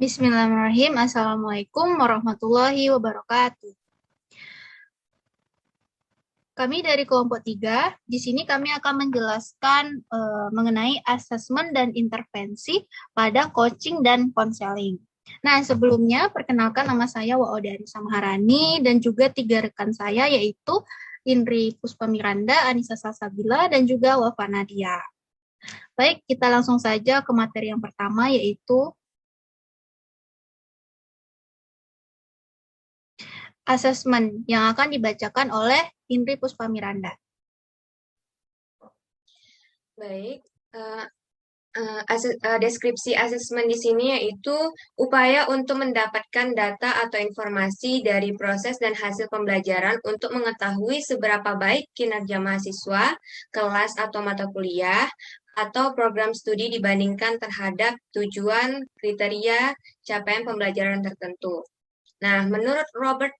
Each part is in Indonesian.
Bismillahirrahmanirrahim. Assalamualaikum warahmatullahi wabarakatuh. Kami dari kelompok 3, di sini kami akan menjelaskan mengenai asesmen dan intervensi pada coaching dan konseling. Nah, sebelumnya perkenalkan nama saya Waode Anissa Maharani dan juga 3 rekan saya yaitu Indri Puspa Miranda, Anissa Salsabila, dan juga Wafa Nadia. Baik, kita langsung saja ke materi yang pertama yaitu asesmen yang akan dibacakan oleh Indri Puspa Miranda. Baik, deskripsi asesmen di sini yaitu upaya untuk mendapatkan data atau informasi dari proses dan hasil pembelajaran untuk mengetahui seberapa baik kinerja mahasiswa, kelas atau mata kuliah, atau program studi dibandingkan terhadap tujuan, kriteria, capaian pembelajaran tertentu. Nah, menurut Robert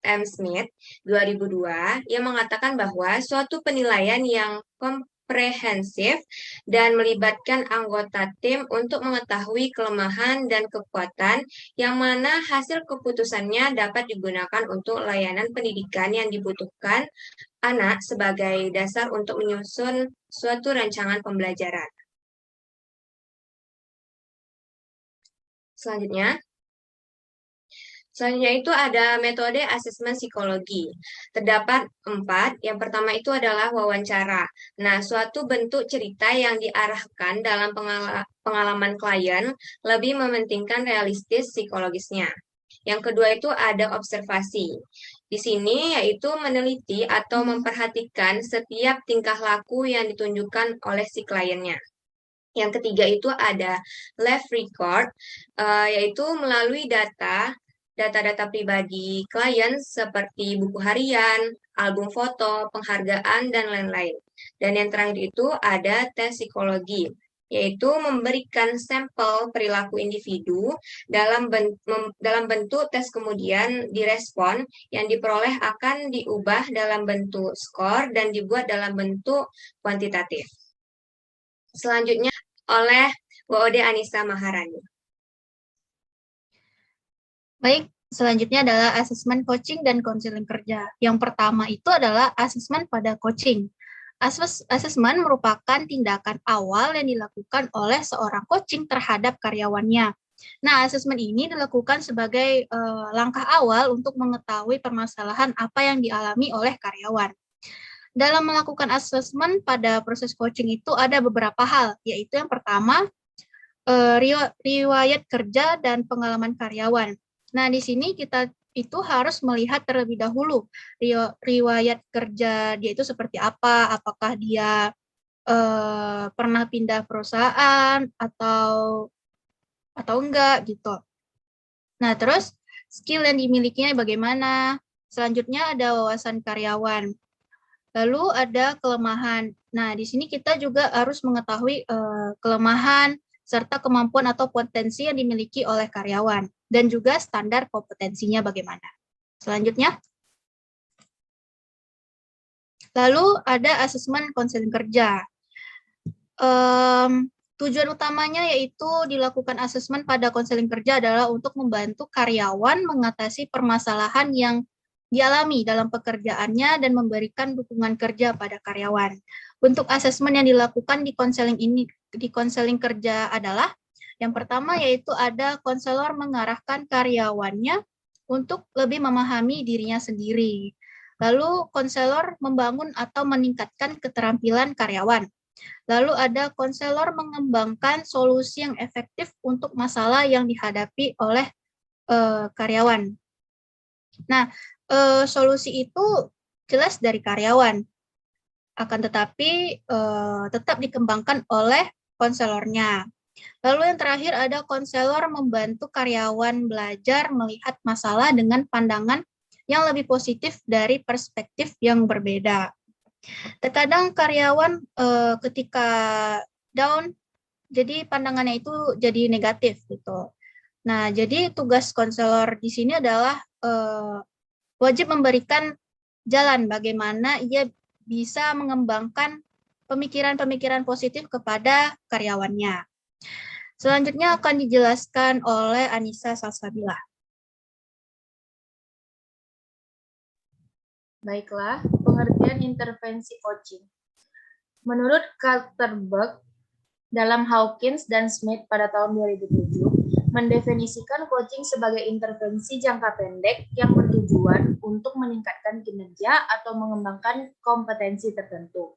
M. Smith 2002, ia mengatakan bahwa suatu penilaian yang komprehensif dan melibatkan anggota tim untuk mengetahui kelemahan dan kekuatan yang mana hasil keputusannya dapat digunakan untuk layanan pendidikan yang dibutuhkan anak sebagai dasar untuk menyusun suatu rancangan pembelajaran. Selanjutnya itu ada metode asesmen psikologi. Terdapat 4. Yang pertama itu adalah wawancara. Nah, suatu bentuk cerita yang diarahkan dalam pengalaman klien lebih mementingkan realistis psikologisnya. Yang kedua itu ada observasi. Di sini yaitu meneliti atau memperhatikan setiap tingkah laku yang ditunjukkan oleh si kliennya. Yang ketiga itu ada live record, yaitu melalui data-data pribadi klien seperti buku harian, album foto, penghargaan, dan lain-lain. Dan yang terakhir itu ada tes psikologi, yaitu memberikan sampel perilaku individu dalam bentuk tes kemudian direspon yang diperoleh akan diubah dalam bentuk skor dan dibuat dalam bentuk kuantitatif. Selanjutnya oleh Waode Anissa Maharani. Baik, selanjutnya adalah asesmen coaching dan konseling kerja. Yang pertama itu adalah asesmen pada coaching. Asesmen merupakan tindakan awal yang dilakukan oleh seorang coaching terhadap karyawannya. Nah, asesmen ini dilakukan sebagai langkah awal untuk mengetahui permasalahan apa yang dialami oleh karyawan. Dalam melakukan asesmen pada proses coaching itu ada beberapa hal, yaitu yang pertama, riwayat kerja dan pengalaman karyawan. Nah, di sini kita itu harus melihat terlebih dahulu riwayat kerja dia itu seperti apa, apakah dia pernah pindah perusahaan atau enggak gitu. Nah, terus skill yang dimilikinya bagaimana? Selanjutnya ada wawasan karyawan. Lalu ada kelemahan. Nah, di sini kita juga harus mengetahui kelemahan serta kemampuan atau potensi yang dimiliki oleh karyawan dan juga standar kompetensinya bagaimana. Selanjutnya, lalu ada asesmen konseling kerja. Tujuan utamanya yaitu dilakukan asesmen pada konseling kerja adalah untuk membantu karyawan mengatasi permasalahan yang dialami dalam pekerjaannya dan memberikan dukungan kerja pada karyawan. Bentuk asesmen yang dilakukan di konseling kerja adalah yang pertama yaitu ada konselor mengarahkan karyawannya untuk lebih memahami dirinya sendiri. Lalu konselor membangun atau meningkatkan keterampilan karyawan. Lalu ada konselor mengembangkan solusi yang efektif untuk masalah yang dihadapi oleh karyawan. Nah, solusi itu jelas dari karyawan, akan tetapi tetap dikembangkan oleh konselornya. Lalu yang terakhir ada konselor membantu karyawan belajar melihat masalah dengan pandangan yang lebih positif dari perspektif yang berbeda. Terkadang karyawan ketika down, jadi pandangannya itu jadi negatif gitu. Nah, jadi tugas konselor di sini adalah wajib memberikan jalan bagaimana ia bisa mengembangkan pemikiran-pemikiran positif kepada karyawannya. Selanjutnya akan dijelaskan oleh Anissa Salsabila. Baiklah, pengertian intervensi coaching. Menurut Kaltenberg, dalam Hawkins dan Smith pada tahun 2007, mendefinisikan coaching sebagai intervensi jangka pendek yang bertujuan untuk meningkatkan kinerja atau mengembangkan kompetensi tertentu.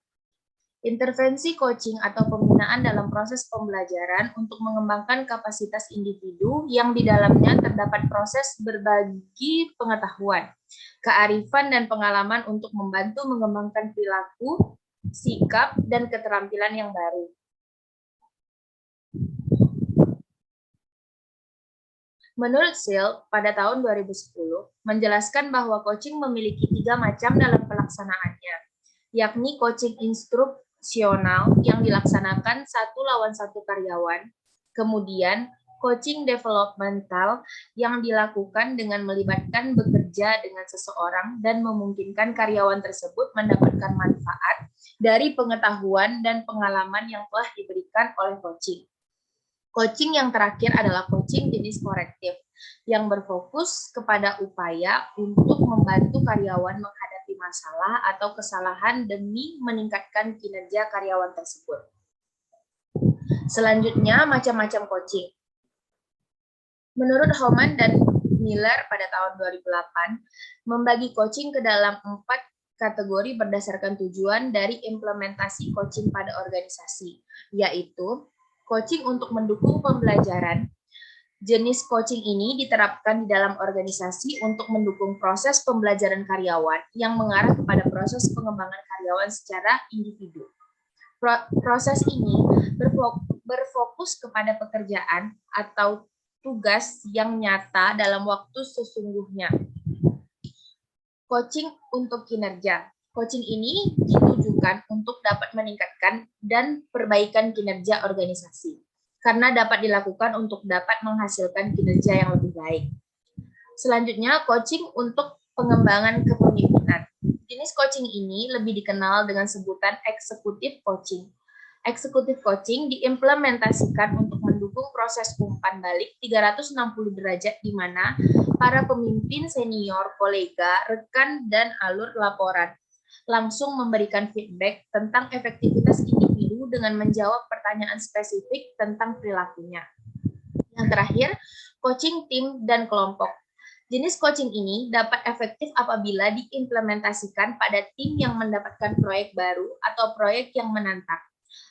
Intervensi coaching atau pembinaan dalam proses pembelajaran untuk mengembangkan kapasitas individu yang di dalamnya terdapat proses berbagi pengetahuan, kearifan, dan pengalaman untuk membantu mengembangkan perilaku, sikap, dan keterampilan yang baru. Menurut Seal, pada tahun 2010, menjelaskan bahwa coaching memiliki 3 macam dalam pelaksanaannya, yakni coaching instruksional yang dilaksanakan 1-1 karyawan, kemudian coaching developmental yang dilakukan dengan melibatkan bekerja dengan seseorang dan memungkinkan karyawan tersebut mendapatkan manfaat dari pengetahuan dan pengalaman yang telah diberikan oleh coaching. Coaching yang terakhir adalah coaching jenis korektif, yang berfokus kepada upaya untuk membantu karyawan menghadapi masalah atau kesalahan demi meningkatkan kinerja karyawan tersebut. Selanjutnya, macam-macam coaching. Menurut Homan dan Miller pada tahun 2008, membagi coaching ke dalam 4 kategori berdasarkan tujuan dari implementasi coaching pada organisasi, yaitu coaching untuk mendukung pembelajaran. Jenis coaching ini diterapkan di dalam organisasi untuk mendukung proses pembelajaran karyawan yang mengarah kepada proses pengembangan karyawan secara individu. Proses ini berfokus kepada pekerjaan atau tugas yang nyata dalam waktu sesungguhnya. Coaching untuk kinerja. Coaching ini ditujukan untuk dapat meningkatkan dan perbaikan kinerja organisasi, karena dapat dilakukan untuk dapat menghasilkan kinerja yang lebih baik. Selanjutnya, coaching untuk pengembangan kepemimpinan. Jenis coaching ini lebih dikenal dengan sebutan eksekutif coaching. Eksekutif coaching diimplementasikan untuk mendukung proses umpan balik 360 derajat di mana para pemimpin senior, kolega, rekan, dan alur laporan langsung memberikan feedback tentang efektivitas individu dengan menjawab pertanyaan spesifik tentang perilakunya. Yang terakhir, coaching tim dan kelompok. Jenis coaching ini dapat efektif apabila diimplementasikan pada tim yang mendapatkan proyek baru atau proyek yang menantang,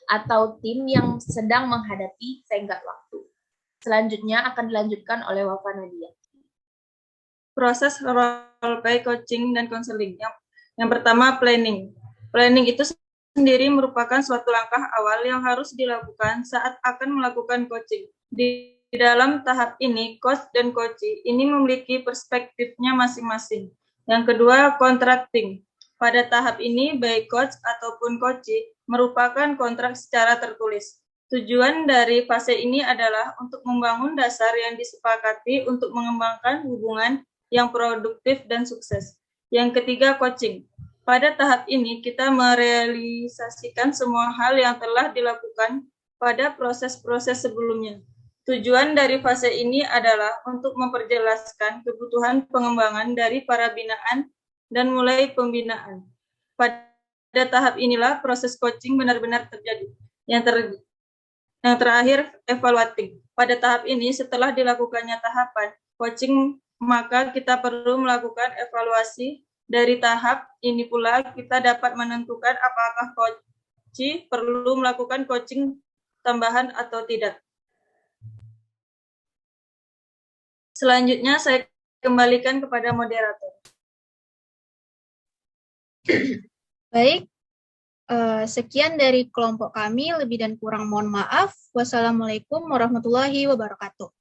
atau tim yang sedang menghadapi tenggat waktu. Selanjutnya akan dilanjutkan oleh Wafa Nadia. Proses role play coaching dan konseling. Yang pertama, planning. Planning itu sendiri merupakan suatu langkah awal yang harus dilakukan saat akan melakukan coaching. Di dalam tahap ini, coach dan coachee ini memiliki perspektifnya masing-masing. Yang kedua, contracting. Pada tahap ini, baik coach ataupun coachee merupakan kontrak secara tertulis. Tujuan dari fase ini adalah untuk membangun dasar yang disepakati untuk mengembangkan hubungan yang produktif dan sukses. Yang ketiga, coaching. Pada tahap ini, kita merealisasikan semua hal yang telah dilakukan pada proses-proses sebelumnya. Tujuan dari fase ini adalah untuk memperjelaskan kebutuhan pengembangan dari para binaan dan mulai pembinaan. Pada tahap inilah proses coaching benar-benar terjadi. Yang terakhir, evaluating. Pada tahap ini, setelah dilakukannya tahapan coaching, maka kita perlu melakukan evaluasi. Dari tahap ini pula kita dapat menentukan apakah coachee perlu melakukan coaching tambahan atau tidak. Selanjutnya saya kembalikan kepada moderator. Baik, sekian dari kelompok kami. Lebih dan kurang mohon maaf. Wassalamualaikum warahmatullahi wabarakatuh.